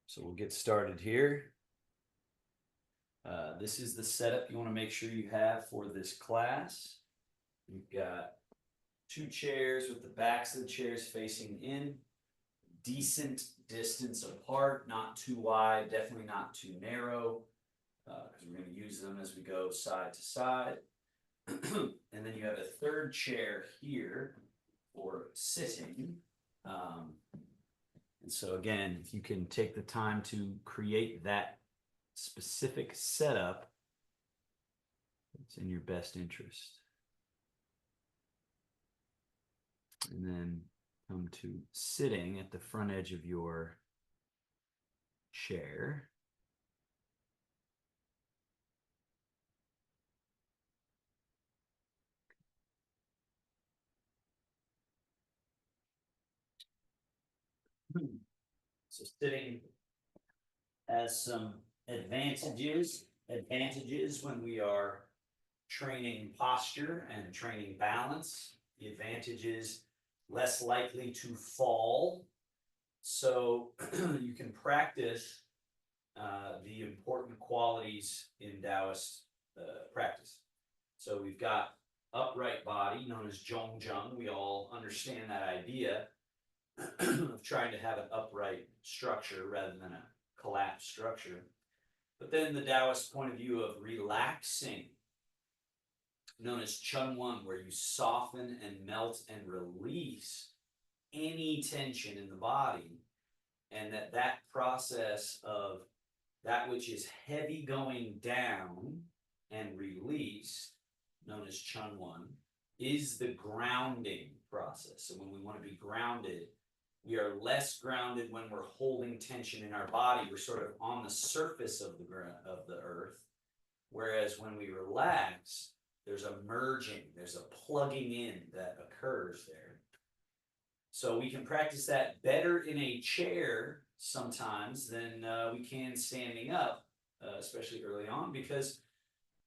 So we'll get started here. This is the setup you want to make sure you have for this class. You've got two chairs with the backs of the chairs facing in, decent distance apart, not too wide, definitely not too narrow, because we're going to use them as we go side to side. And then you have a third chair here for sitting. And so again, if you can take the time to create that specific setup, it's in your best interest. And then come to sitting at the front edge of your chair. So sitting has some advantages when we are training posture and training balance. The advantage is less likely to fall. So you can practice the important qualities in Taoist practice. So we've got upright body, known as Zhongjung. We all understand that idea of trying to have an upright structure rather than a collapsed structure. But then the Taoist point of view of relaxing, known as Chunwan, where you soften and melt and release any tension in the body, and that process of that which is heavy going down and released, known as Chunwan, is the grounding process. So when we want to be grounded, we are less grounded when we're holding tension in our body. We're sort of on the surface of the earth. Whereas when we relax, there's a merging, there's a plugging in that occurs there. So we can practice that better in a chair sometimes than we can standing up, especially early on, because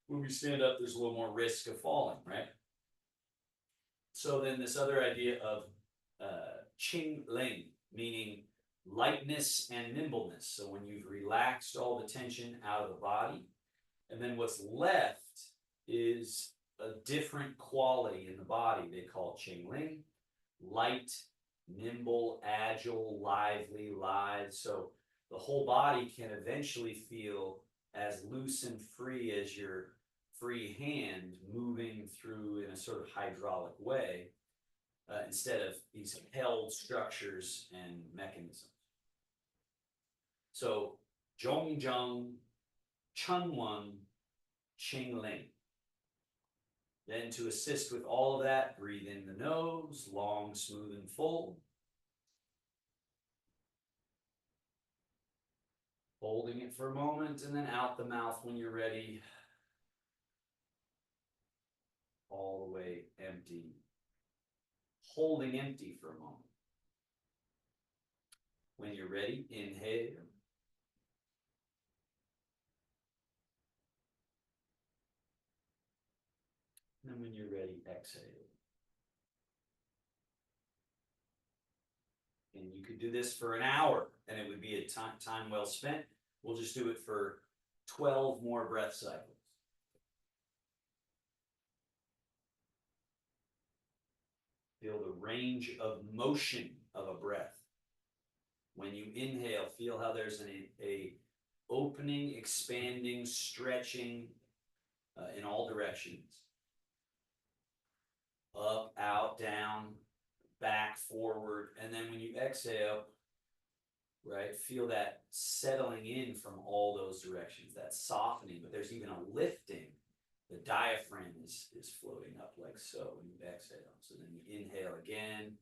when we stand up, there's a little more risk of falling, right? So then this other idea of Qing Ling, meaning lightness and nimbleness. So when you've relaxed all the tension out of the body, and then what's left is a different quality in the body they call Qing Ling, light, nimble, agile, lively, lithe. So the whole body can eventually feel as loose and free as your free hand moving through in a sort of hydraulic way, instead of these held structures and mechanisms. So Zhongjung, Chunwan, Qingling. Then to assist with all of that, breathe in the nose, long, smooth, and full. Holding it for a moment, and then out the mouth when you're ready. All the way empty. Holding empty for a moment. When you're ready, inhale. And when you're ready, exhale. And you could do this for an hour, and it would be a time well spent. We'll just do it for 12 more breath cycles. Feel the range of motion of a breath. When you inhale, feel how there's a opening, expanding, stretching in all directions. Up, out, down, back, forward. And then when you exhale, right, feel that settling in from all those directions, that softening, but there's even a lifting. The diaphragm is floating up like so when you exhale. So then you inhale again.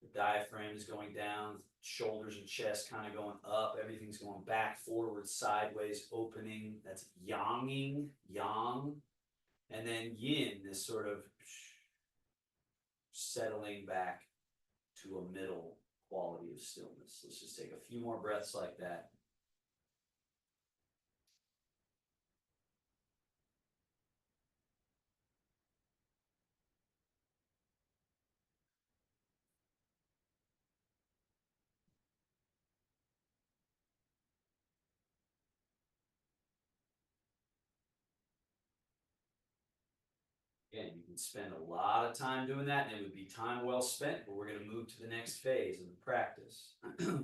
The diaphragm is going down, shoulders and chest kind of going up. Everything's going back, forward, sideways, opening. That's yanging, yang. And then yin, this sort of settling back to a middle quality of stillness. Let's just take a few more breaths like that. Again, you can spend a lot of time doing that, and it would be time well spent, but we're gonna move to the next phase of the practice.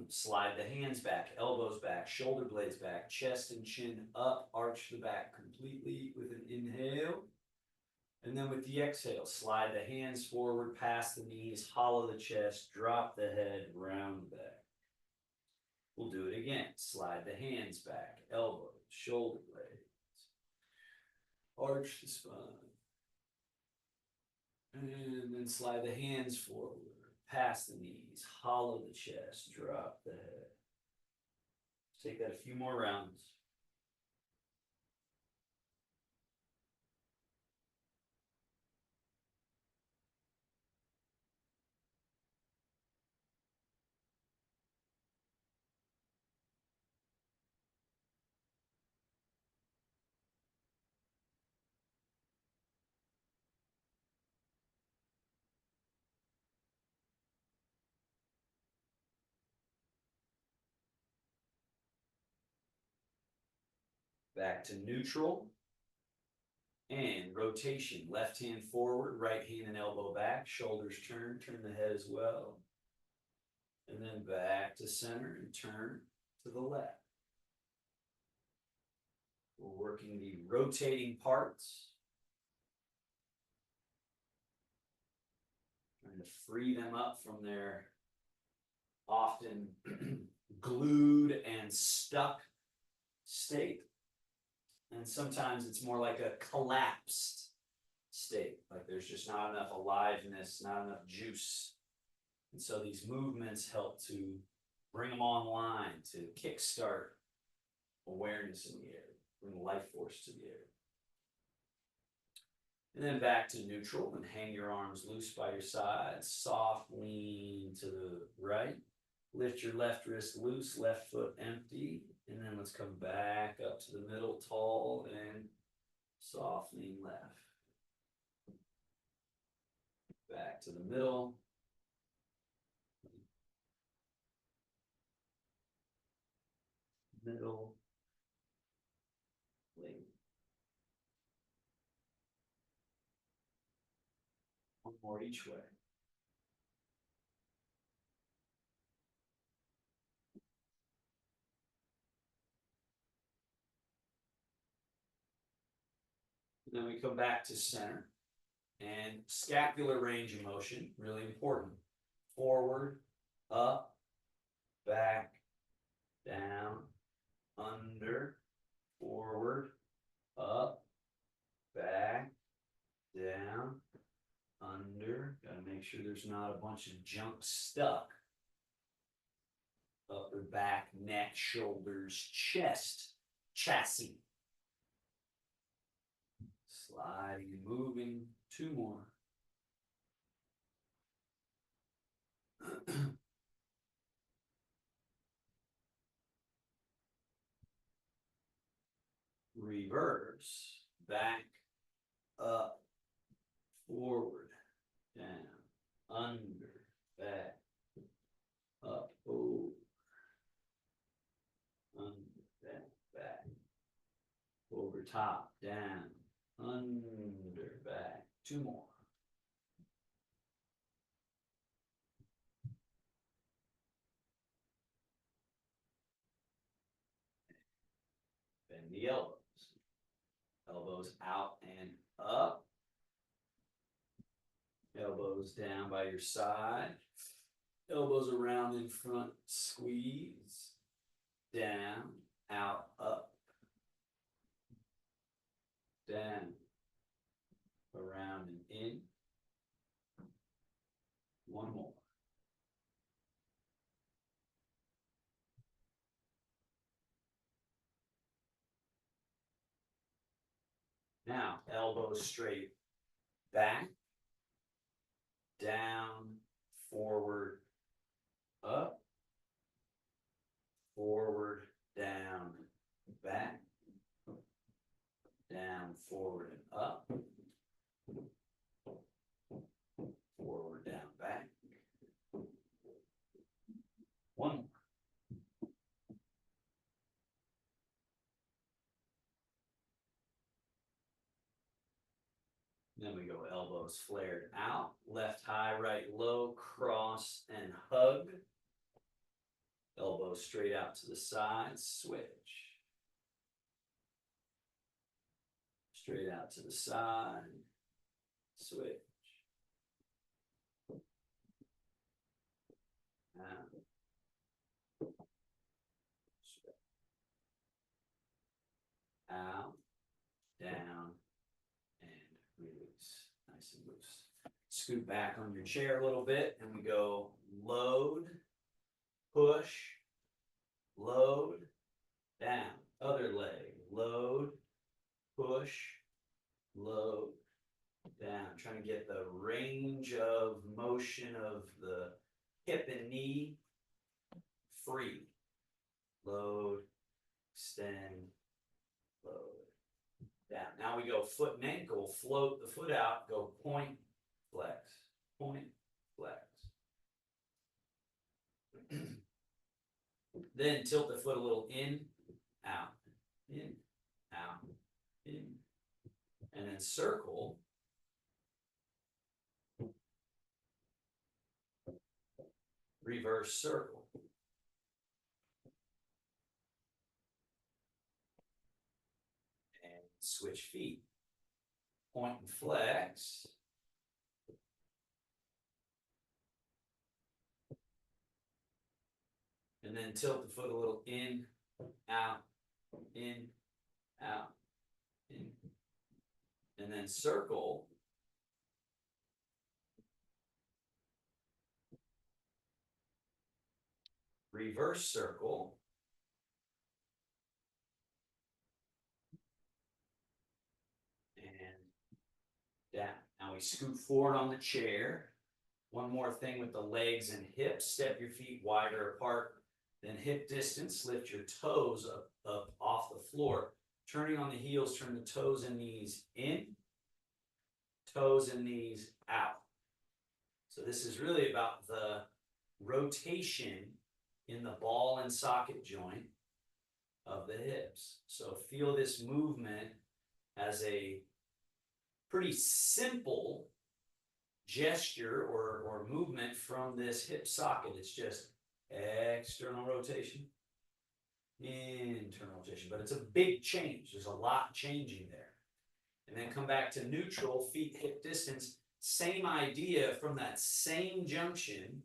Slide the hands back, elbows back, shoulder blades back, chest and chin up, arch the back completely with an inhale. And then with the exhale, slide the hands forward, past the knees, hollow the chest, drop the head, round the back. We'll do it again. Slide the hands back, elbows, shoulder blades, arch the spine. And then slide the hands forward, past the knees, hollow the chest, drop the head. Take that a few more rounds. Back to neutral. And rotation, left hand forward, right hand and elbow back, shoulders turn the head as well. And then back to center and turn to the left. We're working the rotating parts. Trying to free them up from their often glued and stuck state. And sometimes it's more like a collapsed state, like there's just not enough aliveness, not enough juice. And so these movements help to bring them online, to kickstart awareness in the air, bring life force to the air. And then back to neutral and hang your arms loose by your sides, soft lean to the right. Lift your left wrist loose, left foot empty, and then let's come back up to the middle, tall and soft lean left. Back to the middle. Middle. Lean. One more each way. And then we come back to center. And scapular range of motion, really important. Forward, up, back, down, under, forward, up, back, down, under. Got to make sure there's not a bunch of junk stuck. Upper back, neck, shoulders, chest, chassis. Sliding and moving. Two more. Reverse, back, up, forward, down, under, back, up, over, under, back, over top, down, under, back. Two more. Bend the elbows. Elbows out and up. Elbows down by your side. Elbows around in front, squeeze. Down, out, up. Down, around and in. One more. Now, elbows straight back, down, forward, up, forward, down, back, down, forward, and up, forward, down, back. One more. Then we go elbows flared out, left high, right low, cross and hug. Elbows straight out to the side, switch. Straight out to the side, switch. Out. Switch. Out, down, and release. Nice and loose. Scoot back on your chair a little bit, and we go load, push, load, down. Other leg, load, push, load, down. Trying to get the range of motion of the hip and knee free. Load, extend, load, down. Now we go foot and ankle, float the foot out, go point, flex, point, flex. Then tilt the foot a little in, out, in, out, in, and then circle. Reverse circle. And switch feet. Point and flex. And then tilt the foot a little in, out, in, out, in. And then circle. Reverse circle. And down. Now we scoot forward on the chair. One more thing with the legs and hips. Step your feet wider apart than hip distance. Lift your toes up off the floor. Turning on the heels, turn the toes and knees in. Toes and knees out. So this is really about the rotation in the ball and socket joint of the hips. So feel this movement as a pretty simple gesture or movement from this hip socket. It's just external rotation, internal rotation, but it's a big change. There's a lot changing there. And then come back to neutral, feet hip distance, same idea from that same junction,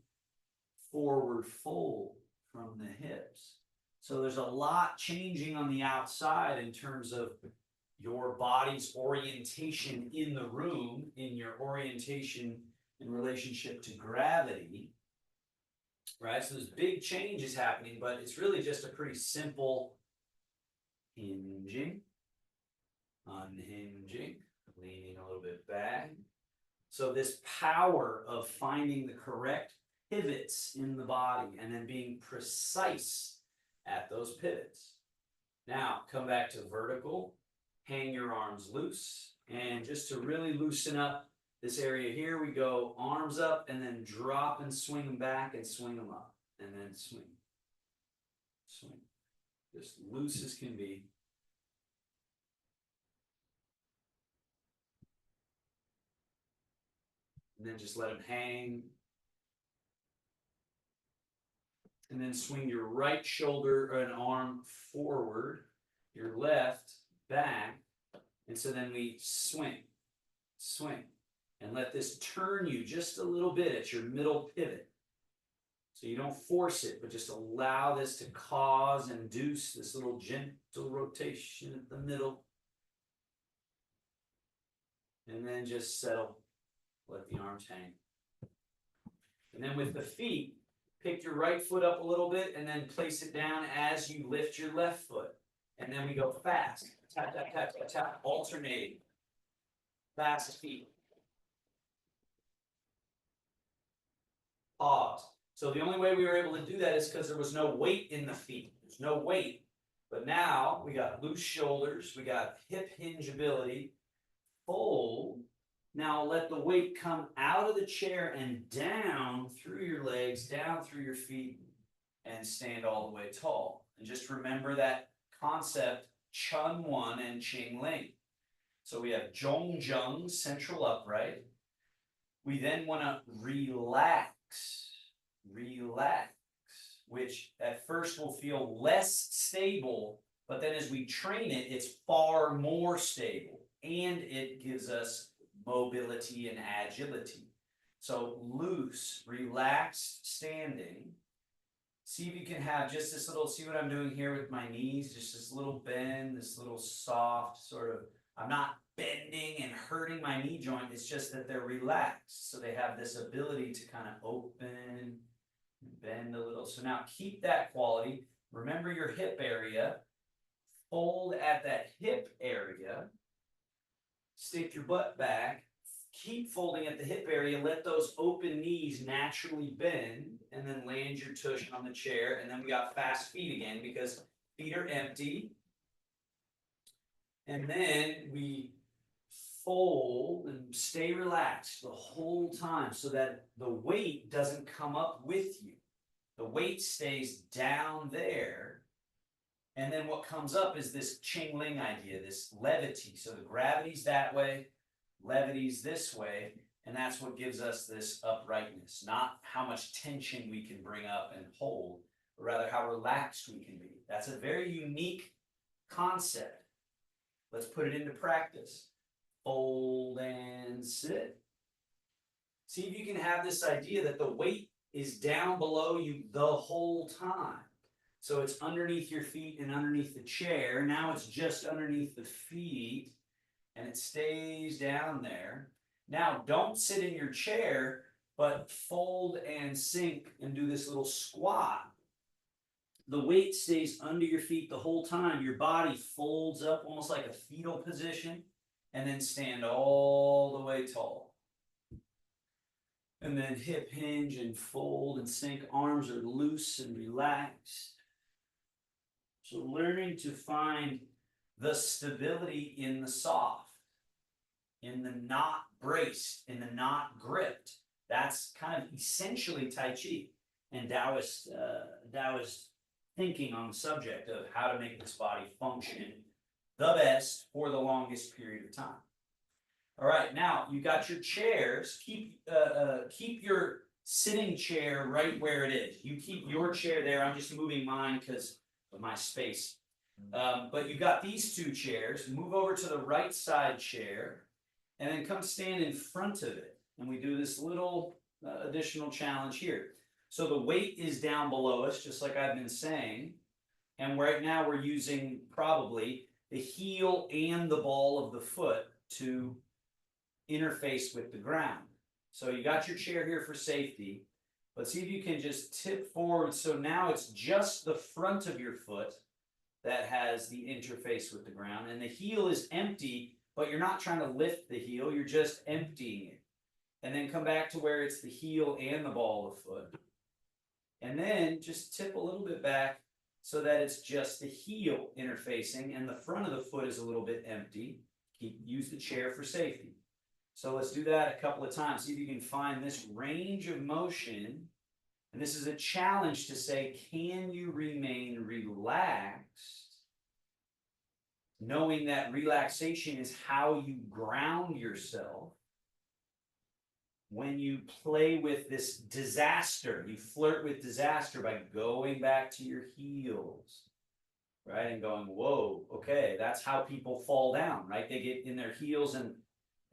forward fold from the hips. So there's a lot changing on the outside in terms of your body's orientation in the room, in your orientation in relationship to gravity, right? So there's big changes happening, but it's really just a pretty simple hinging, unhinging, leaning a little bit back. So this power of finding the correct pivots in the body and then being precise at those pivots. Now come back to vertical, hang your arms loose, and just to really loosen up this area here, we go arms up and then drop and swing them back and swing them up and then swing, swing, just loose as can be. And then just let them hang. And then swing your right shoulder or an arm forward, your left back. And so then we swing, swing, and let this turn you just a little bit at your middle pivot. So you don't force it, but just allow this to cause and induce this little gentle rotation at the middle. And then just settle, let the arms hang. And then with the feet, pick your right foot up a little bit and then place it down as you lift your left foot. And then we go fast. Tap, tap, tap, tap, tap, alternating. Fast feet. Pause. So the only way we were able to do that is because there was no weight in the feet. There's no weight. But now we got loose shoulders. We got hip hinge ability. Fold. Now let the weight come out of the chair and down through your legs, down through your feet, and stand all the way tall. And just remember that concept, Chun Wan and Ching Ling. So we have Zhong Zheng, central upright, We then want to relax, which at first will feel less stable, but then as we train it, it's far more stable, and it gives us mobility and agility. So loose, relaxed standing. See if you can have just this little, see what I'm doing here with my knees, just this little bend, this little soft sort of, I'm not bending and hurting my knee joint, it's just that they're relaxed. So they have this ability to kind of open, bend a little. So now keep that quality. Remember your hip area, fold at that hip area, stick your butt back, keep folding at the hip area, let those open knees naturally bend, and then land your tush on the chair. And then we got fast feet again because feet are empty. And then we fold and stay relaxed the whole time so that the weight doesn't come up with you. The weight stays down there. And then what comes up is this Ching Ling idea, this levity. So the gravity's that way, levity's this way, and that's what gives us this uprightness, not how much tension we can bring up and hold, but rather how relaxed we can be. That's a very unique concept. Let's put it into practice. Fold and sit. See if you can have this idea that the weight is down below you the whole time. So it's underneath your feet and underneath the chair. Now it's just underneath the feet, and it stays down there. Now don't sit in your chair, but fold and sink and do this little squat. The weight stays under your feet the whole time. Your body folds up almost like a fetal position, and then stand all the way tall. And then hip hinge and fold and sink. Arms are loose and relaxed. So learning to find the stability in the soft, in the not braced, in the not gripped. That's kind of essentially Tai Chi and Taoist thinking on the subject of how to make this body function the best for the longest period of time. All right, now you got your chairs. Keep your sitting chair right where it is. You keep your chair there. I'm just moving mine because of my space. But you got these two chairs. Move over to the right side chair, and then come stand in front of it. And we do this little additional challenge here. So the weight is down below us, just like I've been saying. And right now we're using probably the heel and the ball of the foot to interface with the ground. So you got your chair here for safety, but see if you can just tip forward. So now it's just the front of your foot that has the interface with the ground, and the heel is empty, but you're not trying to lift the heel, you're just emptying it. And then come back to where it's the heel and the ball of the foot. And then just tip a little bit back so that it's just the heel interfacing and the front of the foot is a little bit empty. Use the chair for safety. So let's do that a couple of times. See if you can find this range of motion. And this is a challenge to say, can you remain relaxed, knowing that relaxation is how you ground yourself when you play with this disaster. You flirt with disaster by going back to your heels, right? And going, whoa, okay, that's how people fall down, right? They get in their heels and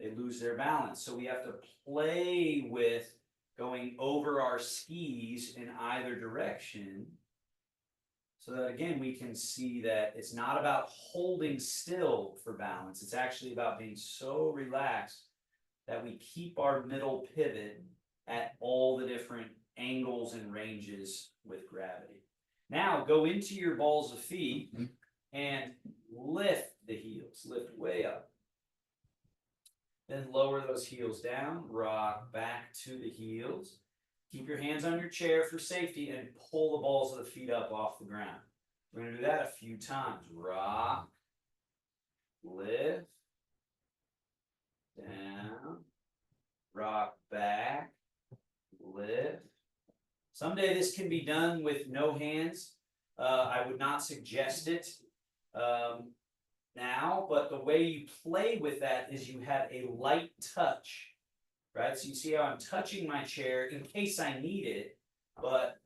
they lose their balance. So we have to play with going over our skis in either direction so that, again, we can see that it's not about holding still for balance. It's actually about being so relaxed that we keep our middle pivot at all the different angles and ranges with gravity. Now go into your balls of feet and lift the heels, lift way up. Then lower those heels down, rock back to the heels. Keep your hands on your chair for safety and pull the balls of the feet up off the ground. We're going to do that a few times. Rock, lift, down, rock back, lift. Someday this can be done with no hands. I would not suggest it now, but the way you play with that is you have a light touch right? So you see how I'm touching my chair in case I need it, but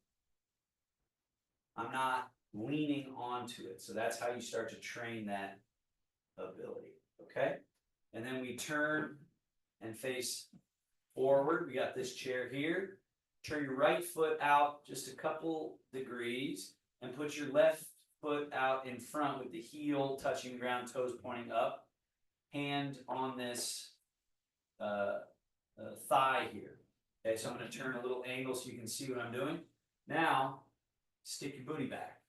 I'm not leaning onto it. So that's how you start to train that ability, okay? And then we turn and face forward. We got this chair here. Turn your right foot out just a couple degrees and put your left foot out in front with the heel touching the ground, toes pointing up. Hand on this thigh here. Okay, so I'm going to turn a little angle so you can see what I'm doing. Now, stick your booty back.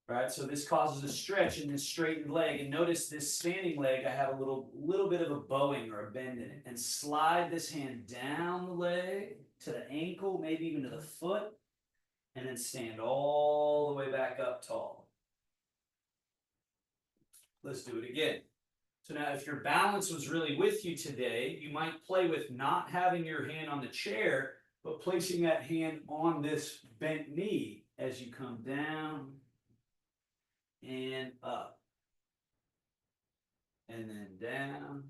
Right, so this causes a stretch in this straightened leg, and notice this standing leg, I have a little bit of a bowing or a bend in it, and slide this hand down the leg to the ankle, maybe even to the foot, and then stand all the way back up tall. Let's do it again. So now if your balance was really with you today, you might play with not having your hand on the chair, but placing that hand on this bent knee as you come down and up, and then down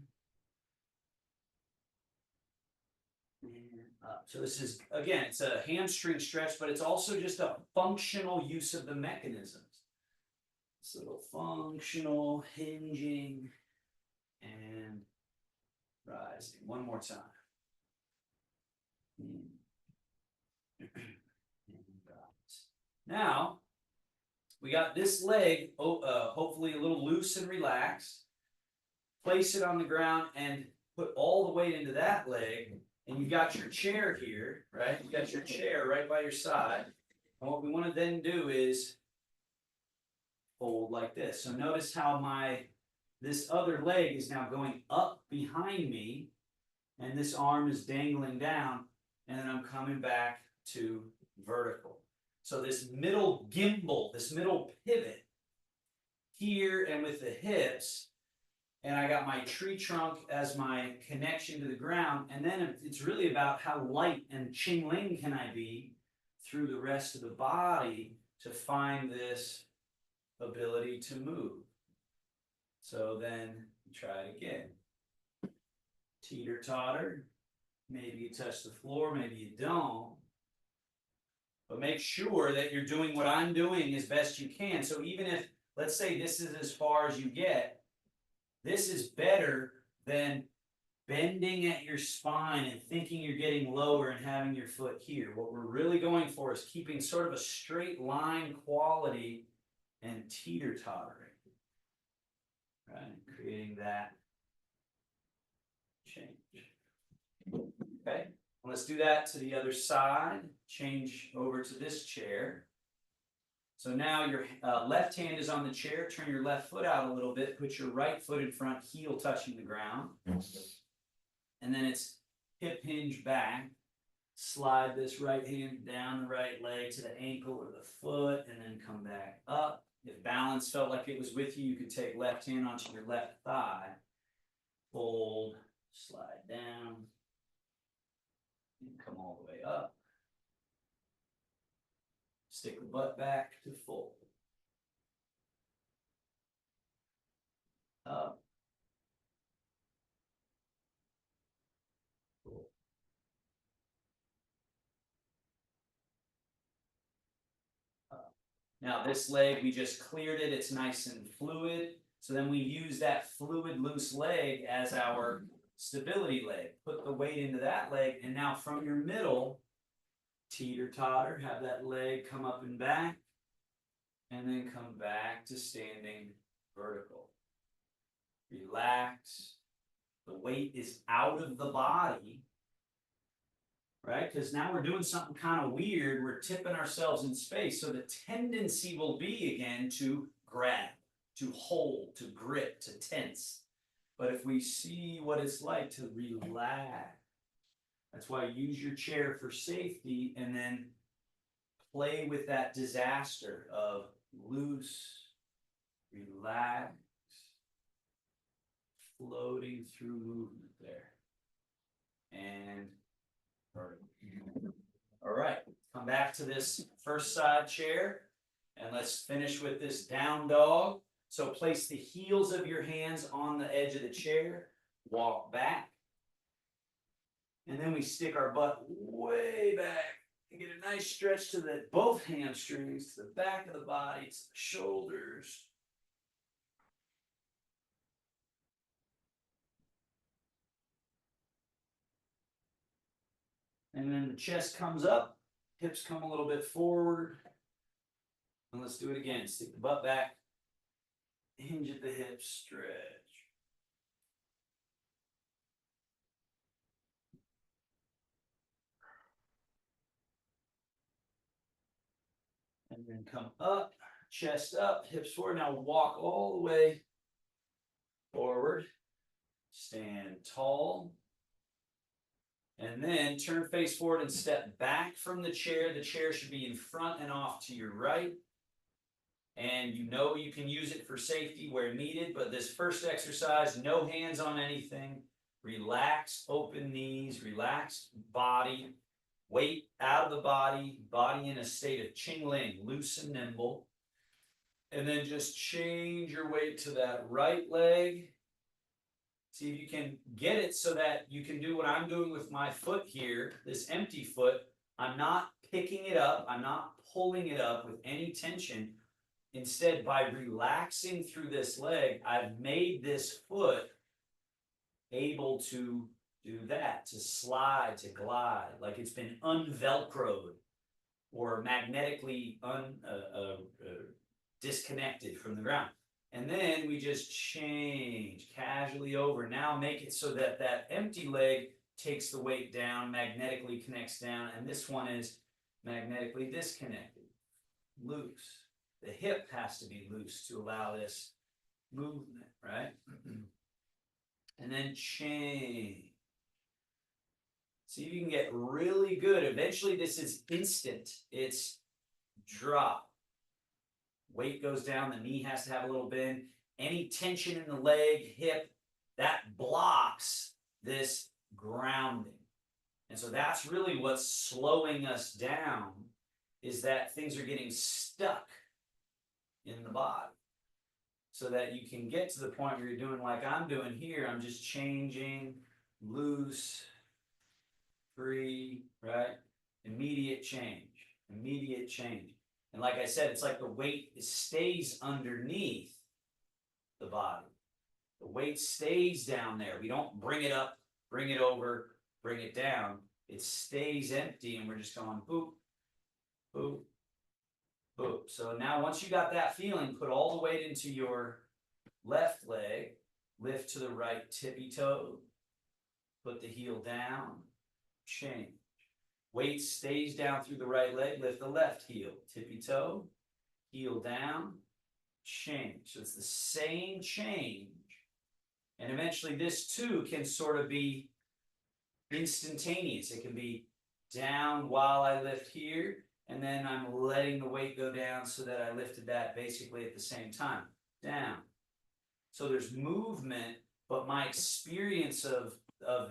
and up. So this is, again, it's a hamstring stretch, but it's also just a functional use of the mechanisms. This little functional hinging and rising. One more time. And rise. Now, we got this leg, hopefully a little loose and relaxed. Place it on the ground and put all the weight into that leg. And you've got your chair here, right? You've got your chair right by your side. And what we want to then do is fold like this. So notice how this other leg is now going up behind me, and this arm is dangling down, and then I'm coming back to vertical. So this middle gimbal, this middle pivot here and with the hips, and I got my tree trunk as my connection to the ground, and then it's really about how light and ching-ling can I be through the rest of the body to find this ability to move. So then try it again. Teeter-totter. Maybe you touch the floor, maybe you don't. But make sure that you're doing what I'm doing as best you can. So even if, let's say this is as far as you get, this is better than bending at your spine and thinking you're getting lower and having your foot here. What we're really going for is keeping sort of a straight line quality and teeter-tottering. Right? Creating that change. Okay, let's do that to the other side. Change over to this chair. So now your left hand is on the chair. Turn your left foot out a little bit. Put your right foot in front, heel touching the ground. And then it's hip hinge back. Slide this right hand down the right leg to the ankle or the foot, and then come back up. If balance felt like it was with you, you could take left hand onto your left thigh. Fold, slide down, and come all the way up. Stick the butt back to fold. Up. Fold. Up. Now this leg, we just cleared it. It's nice and fluid. So then we use that fluid loose leg as our stability leg. Put the weight into that leg, and now from your middle, teeter-totter, have that leg come up and back, and then come back to standing vertical. Relax. The weight is out of the body, right? Because now we're doing something kind of weird. We're tipping ourselves in space. So the tendency will be, again, to grab, to hold, to grip, to tense. But if we see what it's like to relax, that's why use your chair for safety, and then play with that disaster of loose, relax, floating through movement there. And vertical. All right, come back to this first side chair, and let's finish with this down dog. So place the heels of your hands on the edge of the chair, walk back, And then we stick our butt way back and get a nice stretch to both hamstrings, to the back of the body, to the shoulders. And then the chest comes up, hips come a little bit forward. And let's do it again. Stick the butt back, hinge at the hips, stretch. And then come up, chest up, hips forward. Now walk all the way forward. Stand tall. And then turn face forward and step back from the chair. The chair should be in front and off to your right. And you know you can use it for safety where needed, but this first exercise, no hands on anything. Relax, open knees, relaxed body, weight out of the body, body in a state of ching-ling, loose and nimble. And then just change your weight to that right leg. See if you can get it so that you can do what I'm doing with my foot here, this empty foot. I'm not picking it up. I'm not pulling it up with any tension. Instead, by relaxing through this leg, I've made this foot able to do that, to slide, to glide, like it's been unvelcroed or magnetically disconnected from the ground. And then we just change casually over. Now make it so that that empty leg takes the weight down, magnetically connects down, and this one is magnetically disconnected, loose. The hip has to be loose to allow this movement, right? And then change. See if you can get really good. Eventually this is instant. It's drop. Weight goes down, the knee has to have a little bend. Any tension in the leg, hip, that blocks this grounding. And so that's really what's slowing us down, is that things are getting stuck in the body. So that you can get to the point where you're doing like I'm doing here. I'm just changing, loose, free, right? Immediate change, immediate change. And like I said, it's like the weight stays underneath the body. The weight stays down there. We don't bring it up, bring it over, bring it down. It stays empty and we're just going boop, boop, boop. So now once you got that feeling, put all the weight into your left leg, lift to the right tippy toe, put the heel down, change. Weight stays down through the right leg, lift the left heel, tippy toe, heel down, change. So it's the same change. And eventually this too can sort of be instantaneous. It can be down while I lift here, and then I'm letting the weight go down so that I lifted that basically at the same time. Down. So there's movement, but my experience of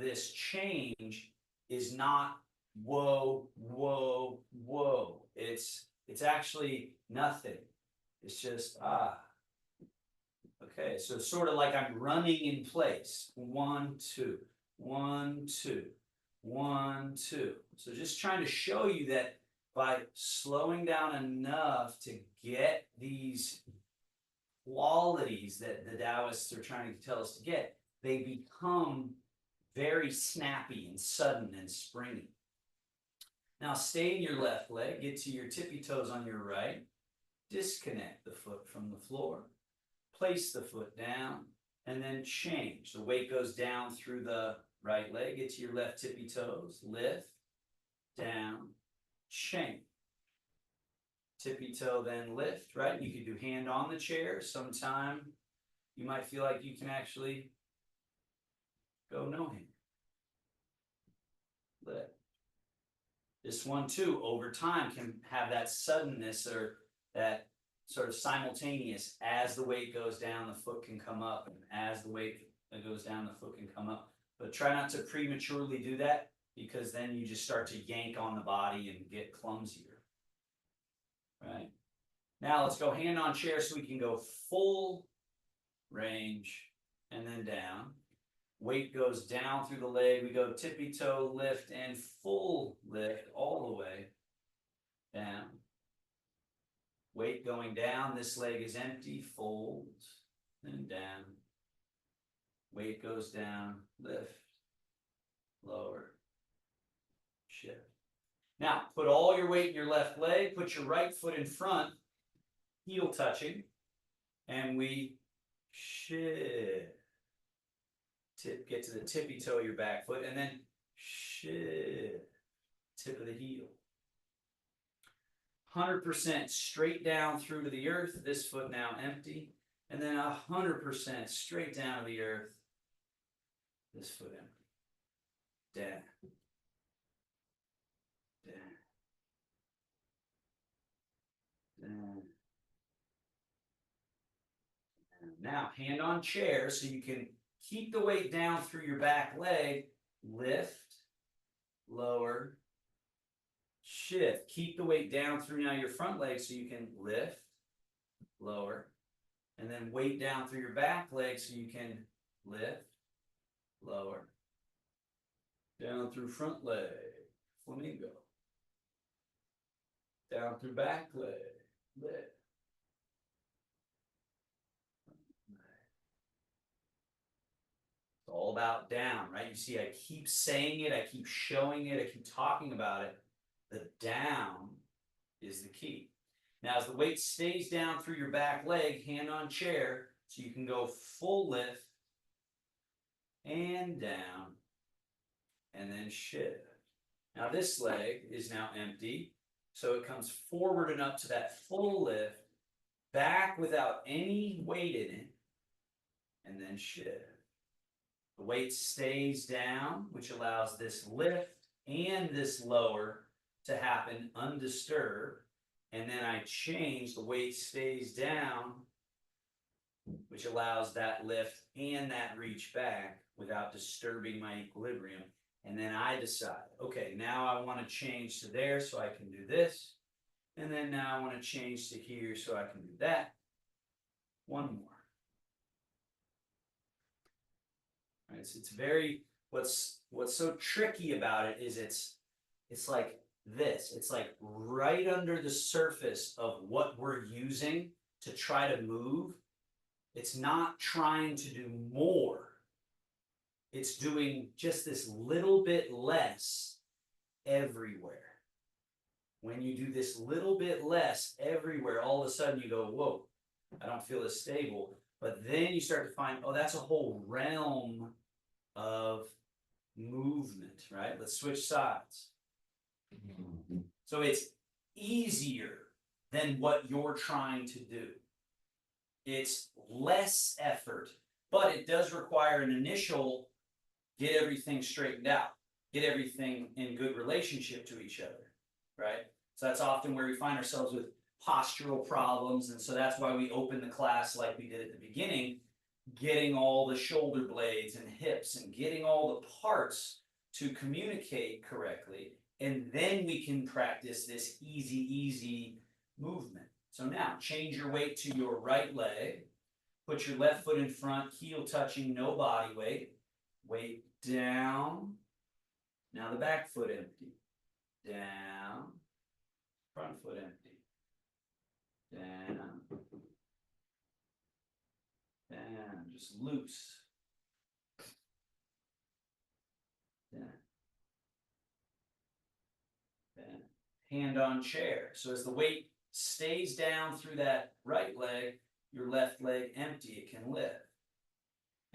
this change is not whoa, whoa, whoa. It's actually nothing. It's just, okay, so it's sort of like I'm running in place. 1, 2, 1, 2, 1, 2. So just trying to show you that by slowing down enough to get these qualities that the Taoists are trying to tell us to get, they become very snappy and sudden and springy. Now stay in your left leg, get to your tippy toes on your right, disconnect the foot from the floor, place the foot down, and then change. The weight goes down through the right leg, get to your left tippy toes, lift, down, change. Tippy toe, then lift, right? You could do hand on the chair. Sometime you might feel like you can actually go no hand. Lift. This one too, over time, can have that suddenness or that sort of simultaneous. As the weight goes down, the foot can come up, and as the weight goes down, the foot can come up. But try not to prematurely do that, because then you just start to yank on the body and get clumsier. Right? Now let's go hand on chair so we can go full range and then down. Weight goes down through the leg. We go tippy toe lift and full lift all the way down. Weight going down. This leg is empty. Fold and down. Weight goes down. Lift. Lower. Shift. Now, put all your weight in your left leg. Put your right foot in front. Heel touching. And we shift. Get to the tippy toe of your back foot, and then shift, tip of the heel. 100% straight down through to the earth, this foot now empty, and then 100% straight down to the earth, this foot empty. Down. Down. Down. Now, hand on chair so you can keep the weight down through your back leg. Lift, lower, shift. Keep the weight down through now your front leg so you can lift, lower, and then weight down through your back leg so you can lift, lower, down through front leg, flamingo, down through back leg, lift. All about down, right? You see, I keep saying it, I keep showing it, I keep talking about it. The down is the key. Now, as the weight stays down through your back leg, hand on chair, so you can go full lift and down, and then shift. Now, this leg is now empty, so it comes forward and up to that full lift, back without any weight in it, and then shift. The weight stays down, which allows this lift and this lower to happen undisturbed. And then I change, the weight stays down, which allows that lift and that reach back without disturbing my equilibrium. And then I decide, okay, now I want to change to there so I can do this. And then now I want to change to here so I can do that. One more. It's very, what's so tricky about it is it's like this. It's like right under the surface of what we're using to try to move. It's not trying to do more. It's doing just this little bit less everywhere. When you do this little bit less everywhere, all of a sudden you go, whoa, I don't feel as stable. But then you start to find, oh, that's a whole realm of movement, right? Let's switch sides. So it's easier than what you're trying to do. It's less effort, but it does require an initial get everything straightened out, get everything in good relationship to each other, right? So that's often where we find ourselves with postural problems, and so that's why we open the class like we did at the beginning, getting all the shoulder blades and hips and getting all the parts to communicate correctly, and then we can practice this easy movement. So now change your weight to your right leg, put your left foot in front, heel touching, no body weight, weight down, now the back foot empty, down, front foot empty, down, down, just loose, down, down, hand on chair. So as the weight stays down through that right leg, your left leg empty, it can lift.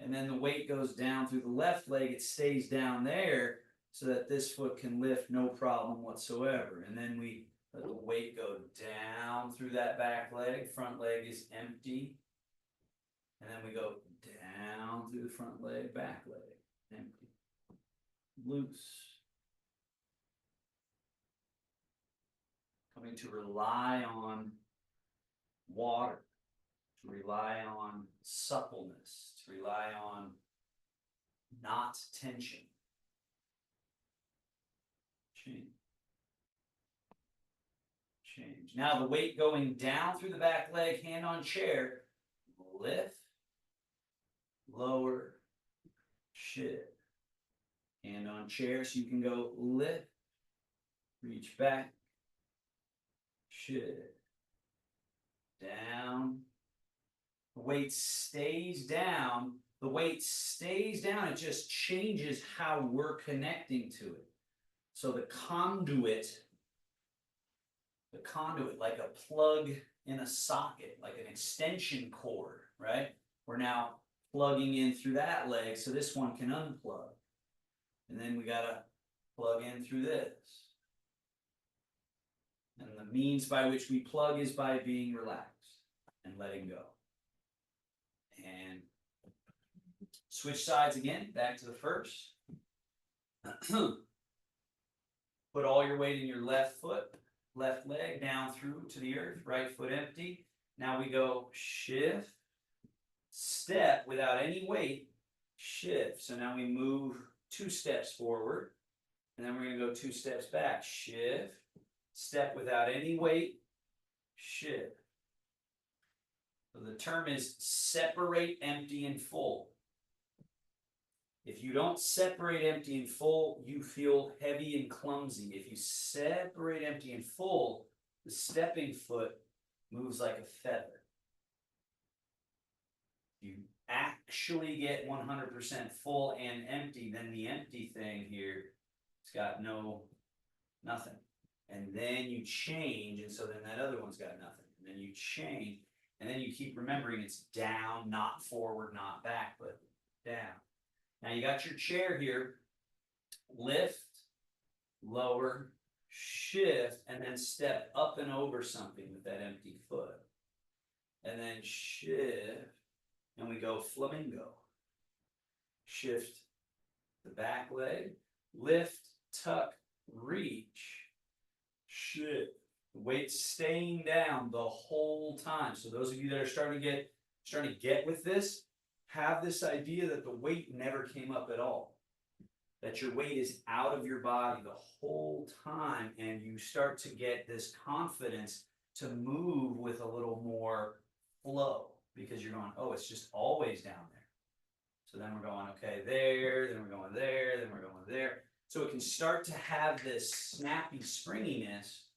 And then the weight goes down through the left leg, it stays down there so that this foot can lift no problem whatsoever. And then we let the weight go down through that back leg, front leg is empty. And then we go down through the front leg, back leg, empty, loose. Coming to rely on water, to rely on suppleness, to rely on not tension. Change. Change. Now the weight going down through the back leg, hand on chair, lift, lower, shift. Hand on chair so you can go lift, reach back, shift, down. The weight stays down. The weight stays down. It just changes how we're connecting to it. So the conduit, like a plug in a socket, like an extension cord, right? We're now plugging in through that leg so this one can unplug. And then we gotta plug in through this. And the means by which we plug is by being relaxed and letting go. And switch sides again, back to the first. Put all your weight in your left foot, left leg down through to the earth, right foot empty. Now we go shift, step without any weight, shift. So now we move 2 steps forward, and then we're going to go 2 steps back, shift, step without any weight, shift. So the term is separate empty and full. If you don't separate empty and full, you feel heavy and clumsy. If you separate empty and full, the stepping foot moves like a feather. You actually get 100% full and empty, then the empty thing here, it's got nothing. And then you change, and so then that other one's got nothing. And then you change, and then you keep remembering it's down, not forward, not back, but down. Now you got your chair here, lift, lower, shift, and then step up and over something with that empty foot. And then shift, and we go flamingo. Shift the back leg, lift, tuck, reach, shift. The weight staying down the whole time. So those of you that are starting to get with this, have this idea that the weight never came up at all. That your weight is out of your body the whole time, and you start to get this confidence to move with a little more flow because you're going, oh, it's just always down there. So then we're going, okay, there, then we're going there, then we're going there. So it can start to have this snappy springiness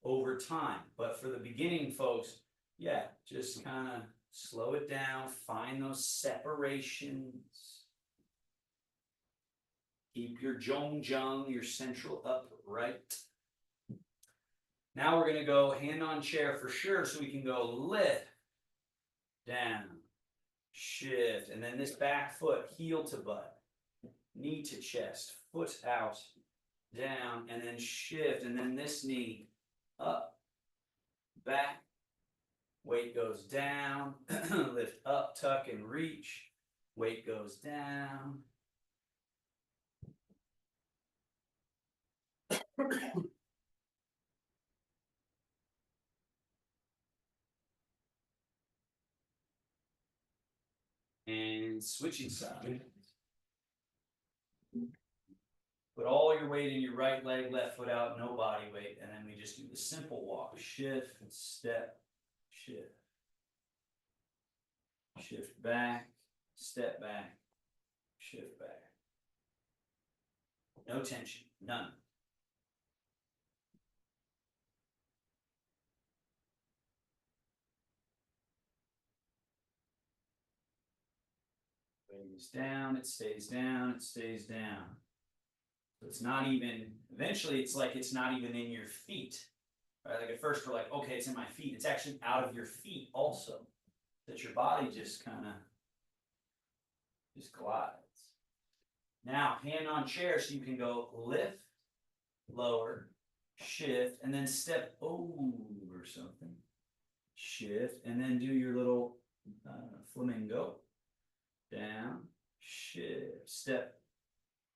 over time. But for the beginning folks, yeah, just kind of slow it down, find those separations. Keep your zhong, your central upright. Now we're going to go hand on chair for sure, so we can go lift, down, shift, and then this back foot, heel to butt, knee to chest, foot out, down, and then shift, and then this knee up, back, weight goes down, lift up, tuck, and reach, weight goes down. And switching sides. Put all your weight in your right leg, left foot out, no body weight, and then we just do the simple walk. Shift, step, shift. Shift back, step back, shift back. No tension, none. Weight is down, it stays down, it stays down. So it's not even, eventually it's like it's not even in your feet. Right? Like at first we're like, okay, it's in my feet. It's actually out of your feet also. That your body just kind of just glides. Now, hand on chair so you can go lift, lower, shift, and then step over something. Shift, and then do your little flamingo. Down, shift, step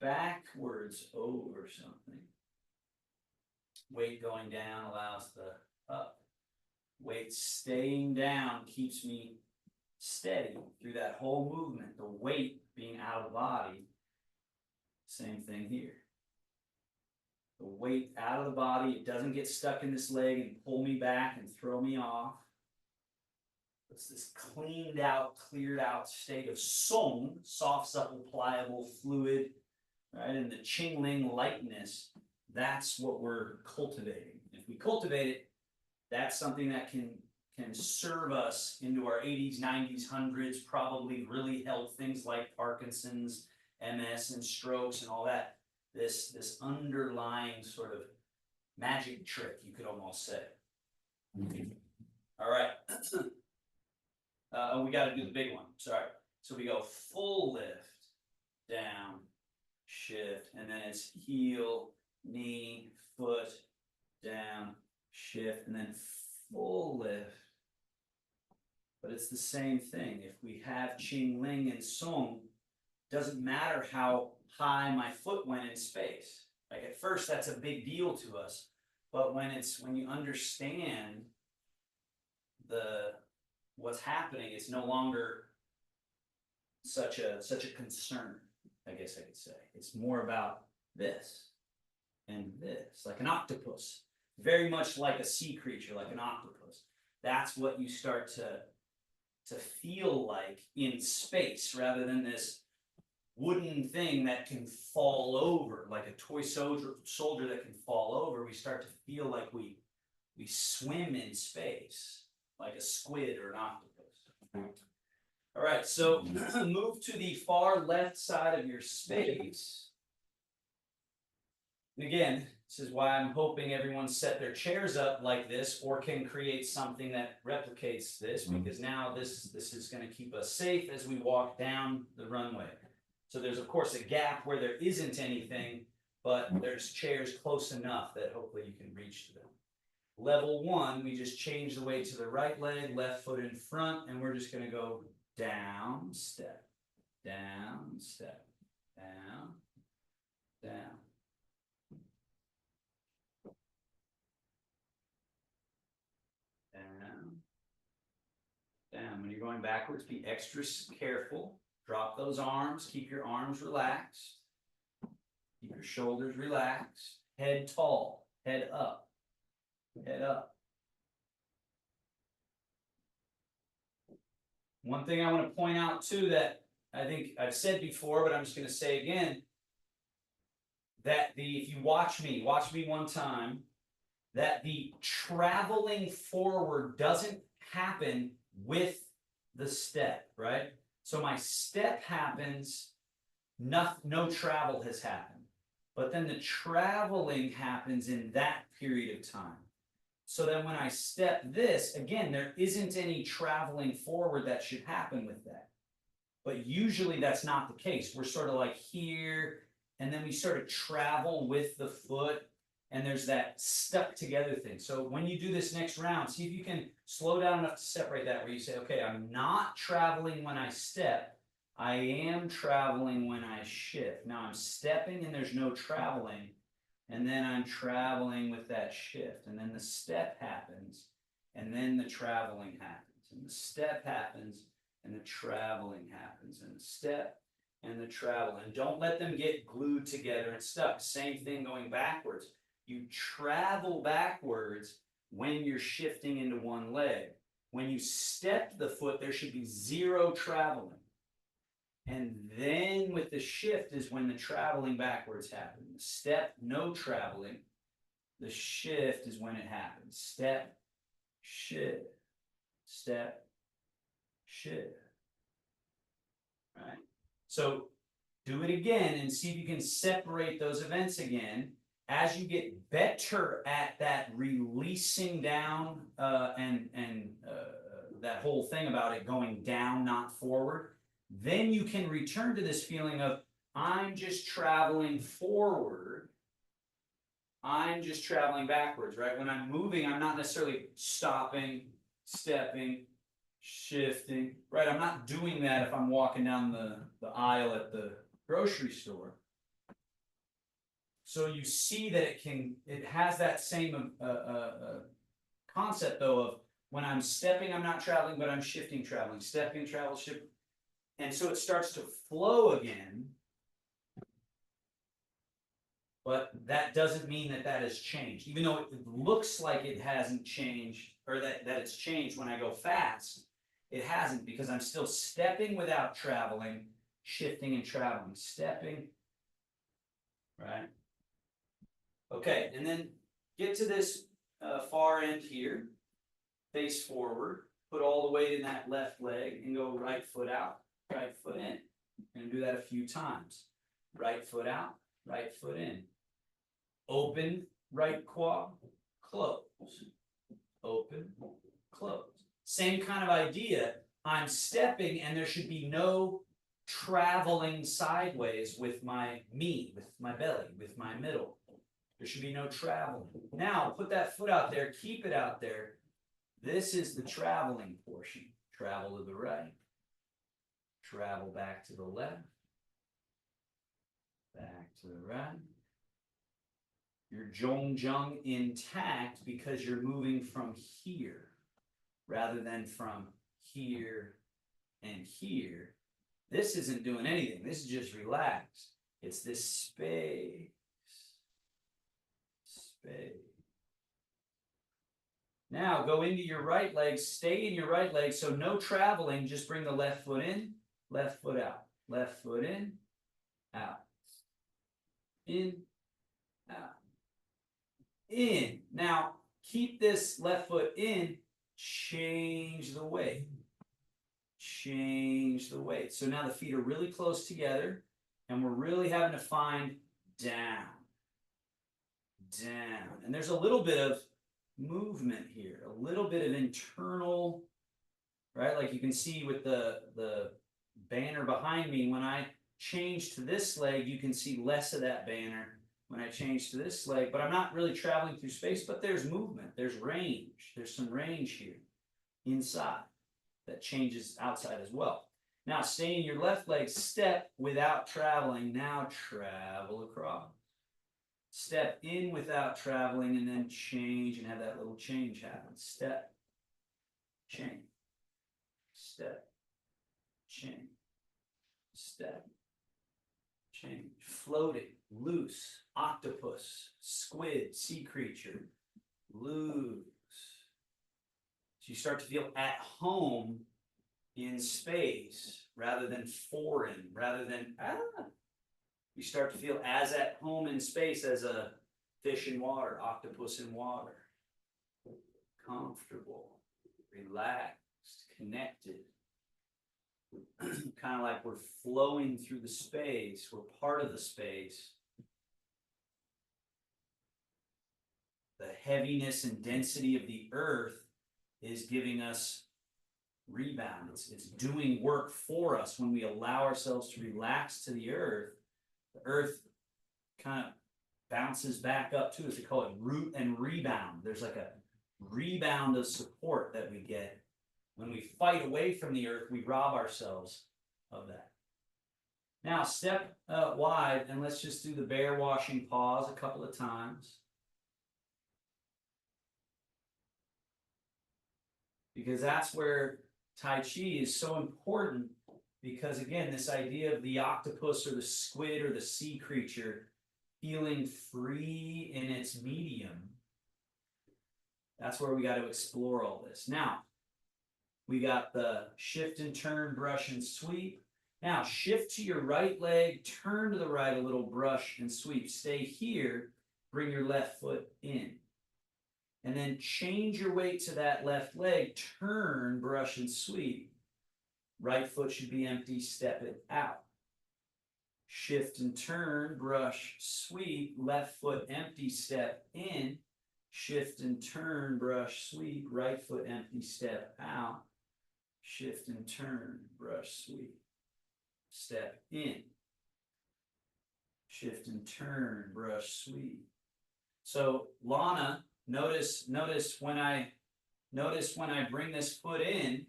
backwards over something. Weight going down allows the up. Weight staying down keeps me steady through that whole movement. The weight being out of the body, same thing here. The weight out of the body, it doesn't get stuck in this leg and pull me back and throw me off. It's this cleaned out, cleared out state of song, soft, supple, pliable, fluid, right? And the Qingling lightness, that's what we're cultivating. If we cultivate it, that's something that can serve us into our 80s, 90s, 100s, probably really help things like Parkinson's, MS, and strokes and all that. This underlying sort of magic trick, you could almost say. All right. We got to do the big one. Sorry. So we go full lift, down, shift, and then it's heel, knee, foot, down, shift, and then full lift. But it's the same thing. If we have Qingling and Song, doesn't matter how high my foot went in space. Like at first, that's a big deal to us. But when you understand what's happening, it's no longer such a concern, I guess I could say. It's more about this and this, like an octopus, very much like a sea creature, like an octopus. That's what you start to feel like in space, rather than this wooden thing that can fall over, like a toy soldier that can fall over. We start to feel like we swim in space, like a squid or an octopus. All right, so move to the far left side of your space. And again, this is why I'm hoping everyone set their chairs up like this, or can create something that replicates this, because now this is going to keep us safe as we walk down the runway. So there's of course a gap where there isn't anything, but there's chairs close enough that hopefully you can reach to them. Level 1, we just change the weight to the right leg, left foot in front, and we're just going to go down, step, down, step, down, down. Down, down. When you're going backwards, be extra careful. Drop those arms, keep your arms relaxed. Keep your shoulders relaxed. Head tall, head up, head up. One thing I want to point out too, that I think I've said before, but I'm just going to say again, that if you watch me one time, that the traveling forward doesn't happen with the step, right? So my step happens, no travel has happened. But then the traveling happens in that period of time. So then when I step this, again, there isn't any traveling forward that should happen with that. But usually that's not the case. We're sort of like here, and then we sort of travel with the foot, and there's that stuck together thing. So when you do this next round, see if you can slow down enough to separate that, where you say, okay, I'm not traveling when I step, I am traveling when I shift. Now I'm stepping and there's no traveling, and then I'm traveling with that shift, and then the step happens, and then the traveling happens, and the step happens, and the traveling happens, and the step and the travel. And don't let them get glued together and stuck. Same thing going backwards. You travel backwards when you're shifting into one leg. When you step the foot, there should be zero traveling. And then with the shift is when the traveling backwards happens. The step, no traveling. The shift is when it happens. Step, shift, step, shift. Right? So do it again and see if you can separate those events again. As you get better at that releasing down and that whole thing about it going down, not forward, then you can return to this feeling of, I'm just traveling forward. I'm just traveling backwards, right? When I'm moving, I'm not necessarily stopping, stepping, shifting, right? I'm not doing that if I'm walking down the aisle at the grocery store. So you see that it has that same concept though of, when I'm stepping, I'm not traveling, but I'm shifting, traveling, stepping, travel, shift. And so it starts to flow again, but that doesn't mean that has changed. Even though it looks like it hasn't changed, or that it's changed when I go fast, It hasn't, because I'm still stepping without traveling, shifting and traveling, stepping, right? Okay, and then get to this far end here, face forward, put all the weight in that left leg and go right foot out, right foot in. We're gonna do that a few times. Right foot out, right foot in. Open, right quad, close. Open, close. Same kind of idea. I'm stepping and there should be no traveling sideways with my knee, with my belly, with my middle. There should be no traveling. Now, put that foot out there, keep it out there. This is the traveling portion. Travel to the right. Travel back to the left. Back to the right. Your Zhongjung intact because you're moving from here rather than from here and here. This isn't doing anything. This is just relaxed. It's this space. Space. Now go into your right leg. Stay in your right leg. So no traveling. Just bring the left foot in, left foot out. Left foot in, out. In, out. In. Now keep this left foot in. Change the weight. Change the weight. So now the feet are really close together and we're really having to find down. Down. And there's a little bit of movement here, a little bit of internal, right? Like you can see with the banner behind me, when I change to this leg, you can see less of that banner when I change to this leg, but I'm not really traveling through space, but there's movement, there's range, there's some range here inside that changes outside as well. Now stay in your left leg, step without traveling, now travel across. Step in without traveling and then change and have that little change happen. Step, change, step, change, step, change. Floating, loose, octopus, squid, sea creature, loose. So you start to feel at home in space rather than foreign, rather than You start to feel as at home in space as a fish in water, octopus in water. Comfortable, relaxed, connected. Kind of like we're flowing through the space, we're part of the space. The heaviness and density of the earth is giving us rebound. It's doing work for us when we allow ourselves to relax to the earth. The earth kind of bounces back up to us. They call it root and rebound. There's like a rebound of support that we get. When we fight away from the earth, we rob ourselves of that. Now step wide and let's just do the bear washing pause a couple of times. Because that's where Tai Chi is so important. Because again, this idea of the octopus or the squid or the sea creature feeling free in its medium, that's where we got to explore all this. Now, we got the shift and turn, brush and sweep. Now, shift to your right leg, turn to the right a little, brush and sweep. Stay here, bring your left foot in. And then change your weight to that left leg, turn, brush and sweep. Right foot should be empty, step it out. Shift and turn, brush, sweep, left foot empty, step in. Shift and turn, brush, sweep, right foot empty, step out. Shift and turn, brush, sweep, step in. Shift and turn, brush, sweep. So Lana, notice when I bring this foot in,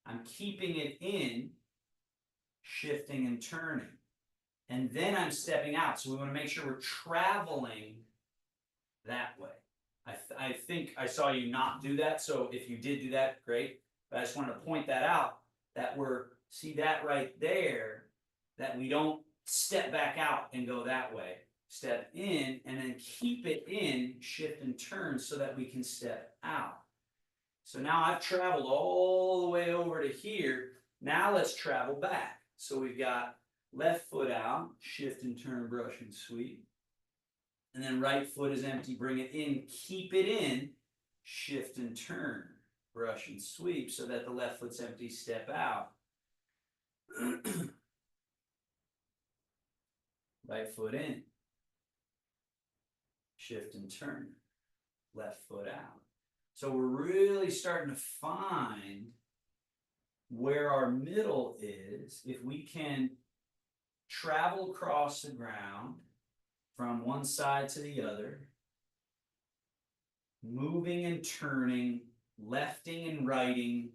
I'm keeping it in, shifting and turning. And then I'm stepping out. So we want to make sure we're traveling that way. I think I saw you not do that. So if you did do that, great. But I just wanted to point that out, that see that right there, that we don't step back out and go that way. Step in and then keep it in, shift and turn so that we can step out. So now I've traveled all the way over to here. Now let's travel back. So we've got left foot out, shift and turn, brush and sweep. And then right foot is empty, bring it in, keep it in, shift and turn, brush and sweep, so that the left foot's empty, step out. Right foot in, shift and turn, left foot out. So we're really starting to find where our middle is. If we can travel across the ground from one side to the other, moving and turning, lefting and righting,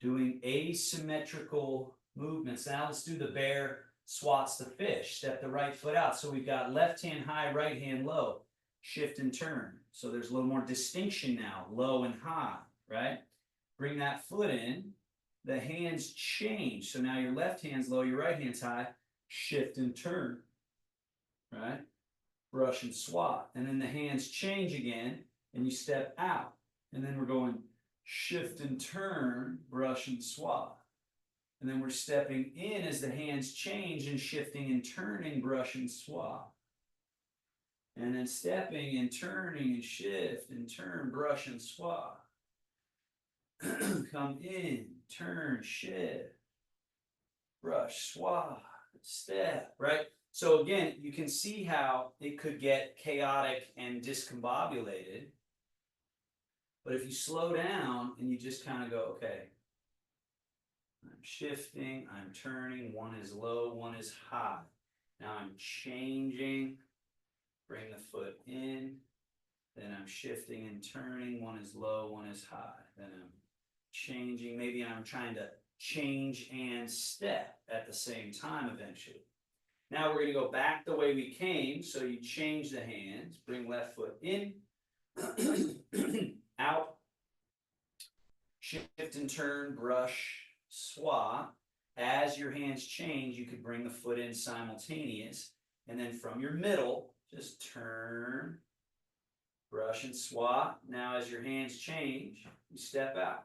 doing asymmetrical movements. Now let's do the bear swats the fish. Step the right foot out. So we've got left hand high, right hand low, shift and turn. So there's a little more distinction now, low and high, right? Bring that foot in, the hands change. So now your left hand's low, your right hand's high, shift and turn, right? Brush and swat. And then the hands change again, and you step out. And then we're going shift and turn, brush and swat. And then we're stepping in as the hands change and shifting and turning, brush and swat. And then stepping and turning and shift and turn, brush and swat. Come in, turn, shift, brush, swat, step, right? So again, you can see how it could get chaotic and discombobulated. But if you slow down and you just kind of go, okay, I'm shifting, I'm turning, one is low, one is high. Now I'm changing, bring the foot in, then I'm shifting and turning, one is low, one is high. Then I'm changing, maybe I'm trying to change and step at the same time eventually. Now we're going to go back the way we came, so you change the hands, bring left foot in, out, shift and turn, brush, swat. As your hands change, you could bring the foot in simultaneous, and then from your middle, just turn, brush and swat. Now as your hands change, you step out,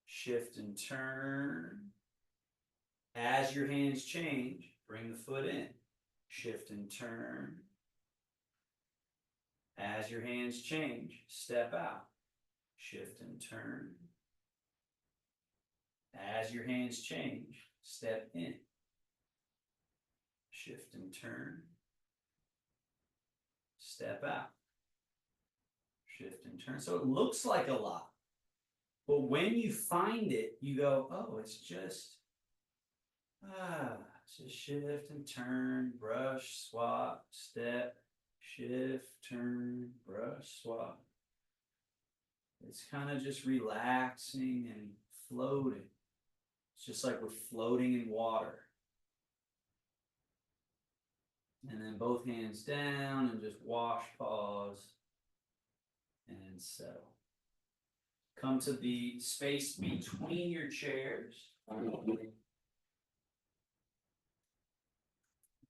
shift and turn. As your hands change, bring the foot in, shift and turn. As your hands change, step out, shift and turn. As your hands change, step in, shift and turn, step out, shift and turn. So it looks like a lot, but when you find it, you go, oh, it's just shift and turn, brush, swap, step, shift, turn, brush, swap. It's kind of just relaxing and floating. It's just like we're floating in water. And then both hands down and just wash, pause, and settle. Come to the space between your chairs.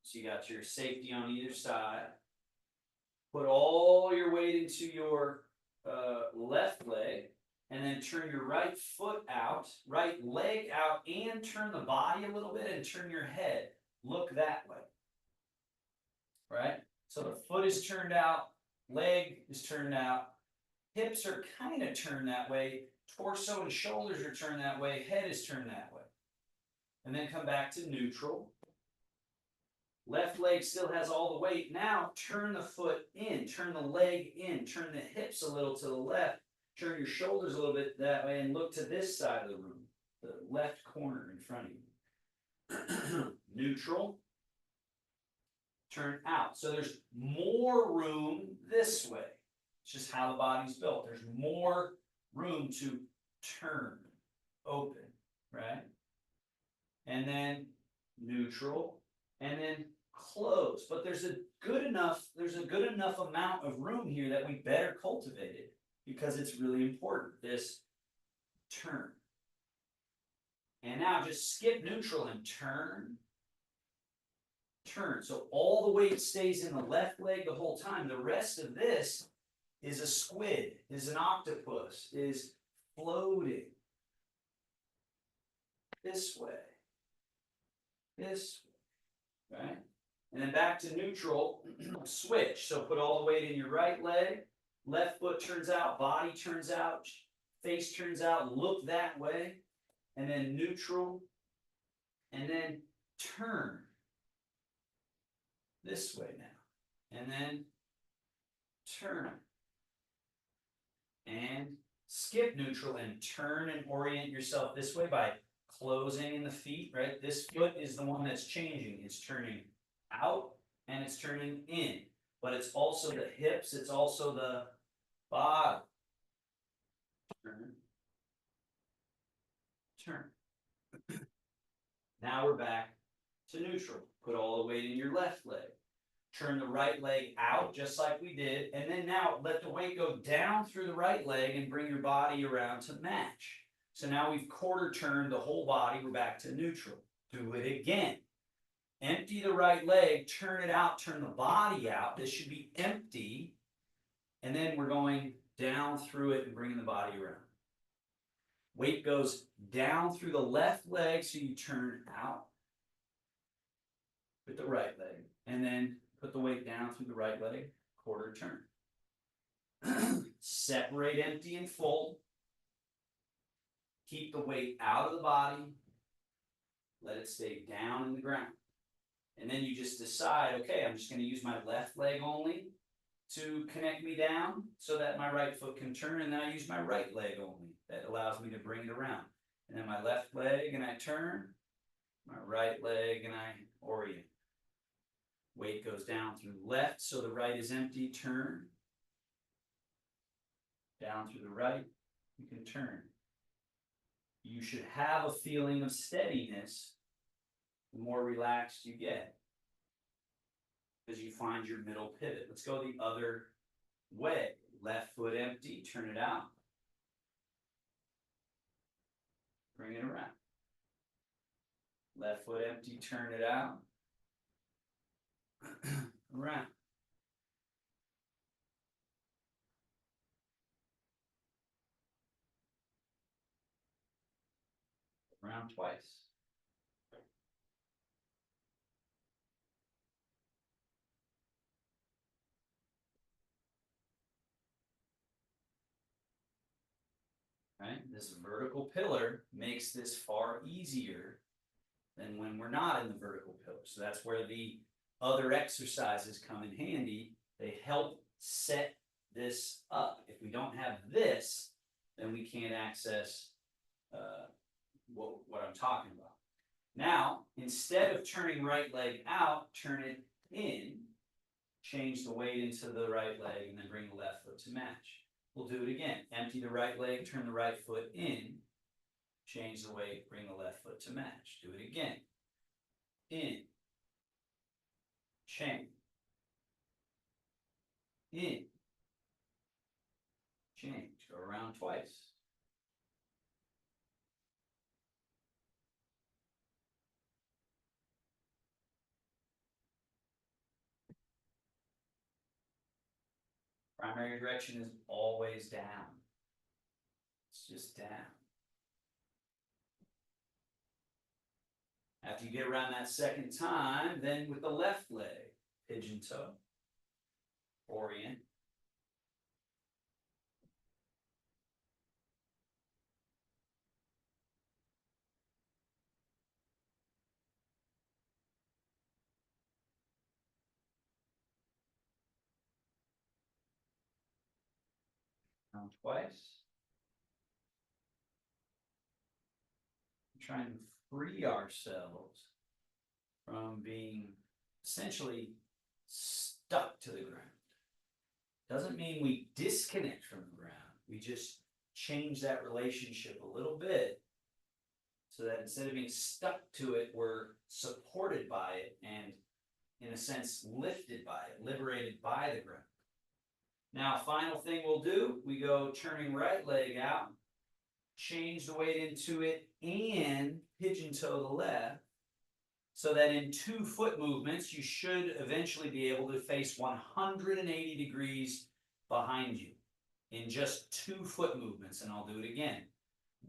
So you got your safety on either side. Put all your weight into your left leg, and then turn your right foot out, right leg out, and turn the body a little bit and turn your head. Look that way. Right? So the foot is turned out, leg is turned out, hips are kind of turned that way, torso and shoulders are turned that way, head is turned that way. And then come back to neutral. Left leg still has all the weight. Now turn the foot in, turn the leg in, turn the hips a little to the left, turn your shoulders a little bit that way, and look to this side of the room, the left corner in front of you. Neutral. Turn out. So there's more room this way. It's just how the body's built. There's more room to turn, open, right? And then neutral, and then close. But there's a good enough amount of room here that we better cultivate it because it's really important. This turn. And now just skip neutral and turn. Turn. So all the weight stays in the left leg the whole time. The rest of this is a squid, is an octopus, is floating this way, right? And then back to neutral, switch. So put all the weight in your right leg, left foot turns out, body turns out, face turns out, look that way, and then neutral, and then turn this way now, and then turn, and skip neutral and turn and orient yourself this way by closing in the feet, right? This foot is the one that's changing. It's turning out and it's turning in, but it's also the hips, it's also the body. Turn, turn. Now we're back to neutral. Put all the weight in your left leg. Turn the right leg out just like we did, and then now let the weight go down through the right leg and bring your body around to match. So now we've quarter turned the whole body, we're back to neutral. Do it again. Empty the right leg, turn it out, turn the body out. This should be empty, and then we're going down through it and bringing the body around. Weight goes down through the left leg, so you turn out with the right leg, and then put the weight down through the right leg, quarter turn. Separate empty and full. Keep the weight out of the body. Let it stay down in the ground. And then you just decide, okay, I'm just going to use my left leg only to connect me down so that my right foot can turn, and then I use my right leg only. That allows me to bring it around. And then my left leg and I turn, my right leg and I orient. Weight goes down through left, so the right is empty, turn. Down through the right, you can turn. You should have a feeling of steadiness the more relaxed you get, because you find your middle pivot. Let's go the other way. Left foot empty, turn it out. Bring it around. Left foot empty, turn it out. Around. Around twice. Right? This vertical pillar makes this far easier than when we're not in the vertical pillar. So that's where the other exercises come in handy. They help set this up. If we don't have this, then we can't access what I'm talking about. Now, instead of turning right leg out, turn it in, change the weight into the right leg, and then bring the left foot to match. We'll do it again. Empty the right leg, turn the right foot in, change the weight, bring the left foot to match. Do it again. In, change, in, change. Go around twice. Primary direction is always down. It's just down. After you get around that second time, then with the left leg, pigeon toe, orient. Down twice. Trying to free ourselves from being essentially stuck to the ground. Doesn't mean we disconnect from the ground. We just change that relationship a little bit so that instead of being stuck to it, we're supported by it and, in a sense, lifted by it, liberated by the ground. Now, final thing we'll do, we go turning right leg out, change the weight into it, and pigeon toe the left, so that in 2 foot movements, you should eventually be able to face 180 degrees behind you in just 2 foot movements, and I'll do it again.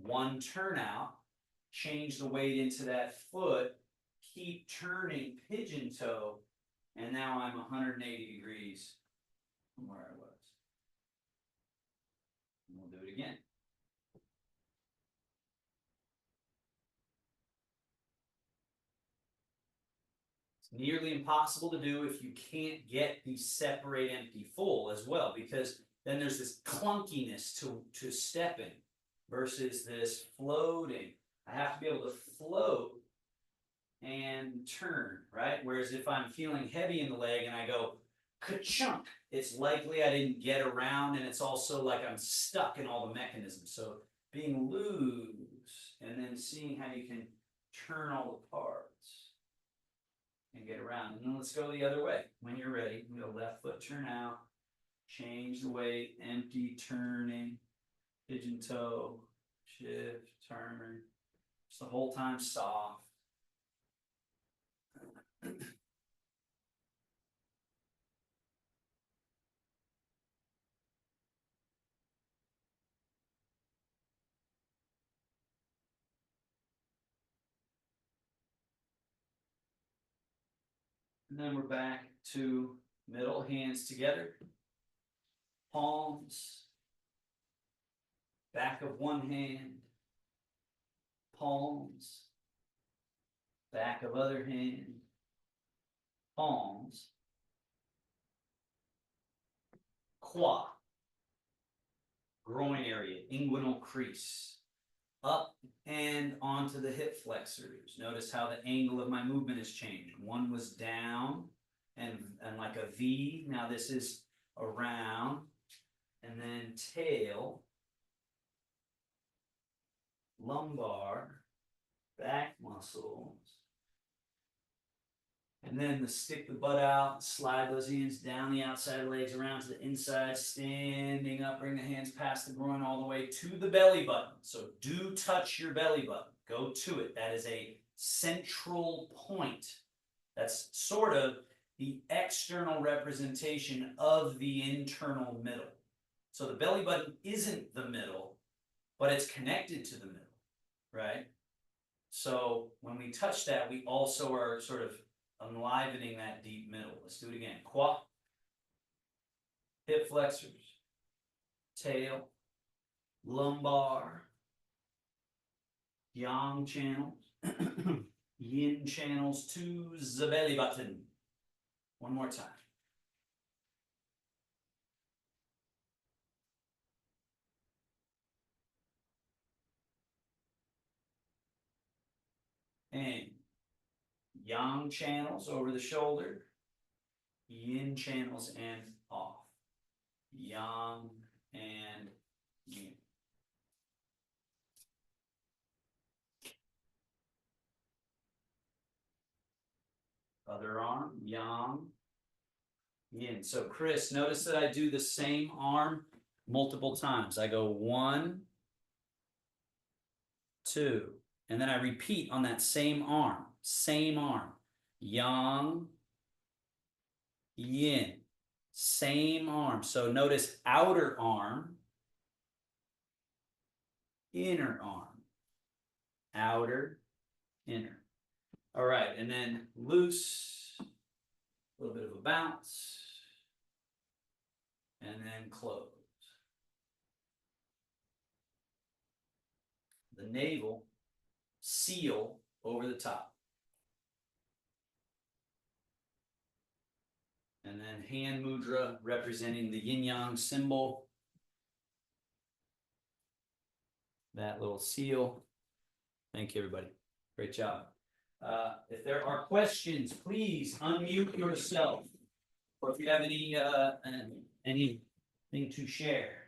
1 turnout, change the weight into that foot, keep turning pigeon toe, and now I'm 180 degrees from where I was. And we'll do it again. Nearly impossible to do if you can't get the separate empty full as well, because then there's this clunkiness to stepping versus this floating. I have to be able to float and turn, right? Whereas if I'm feeling heavy in the leg and I go ka-chunk, it's likely I didn't get around, and it's also like I'm stuck in all the mechanisms. So being loose and then seeing how you can turn all the parts and get around. And then let's go the other way. When you're ready, we go left foot turn out, change the weight, empty, turning, pigeon toe, shift, turn. Just the whole time soft. And then we're back to middle, hands together, palms, back of one hand, palms, back of other hand, palms, quad, groin area, inguinal crease, up and onto the hip flexors. Notice how the angle of my movement has changed. One was down and like a V. Now this is around, and then tail, lumbar, back muscles, and then the stick the butt out, slide those hands down the outside of the legs around to the inside, standing up, bring the hands past the groin all the way to the belly button. So do touch your belly button, go to it. That is a central point. That's sort of the external representation of the internal middle. So the belly button isn't the middle, but it's connected to the middle, right? So when we touch that, we also are sort of enlivening that deep middle. Let's do it again. Quad, hip flexors, tail, lumbar, yang channels, yin channels to the belly button. One more time. And yang channels over the shoulder, yin channels and off. Yang and yin. Other arm, yang, yin. So Chris, notice that I do the same arm multiple times. I go 1, 2, and then I repeat on that same arm. Yang, yin, same arm. So notice outer arm, inner arm, outer, inner. All right, and then loose, a little bit of a bounce, and then close. The navel, seal over the top. And then hand mudra representing the yin-yang symbol. That little seal. Thank you, everybody. Great job. If there are questions, please unmute yourself. Or if you have anything to share.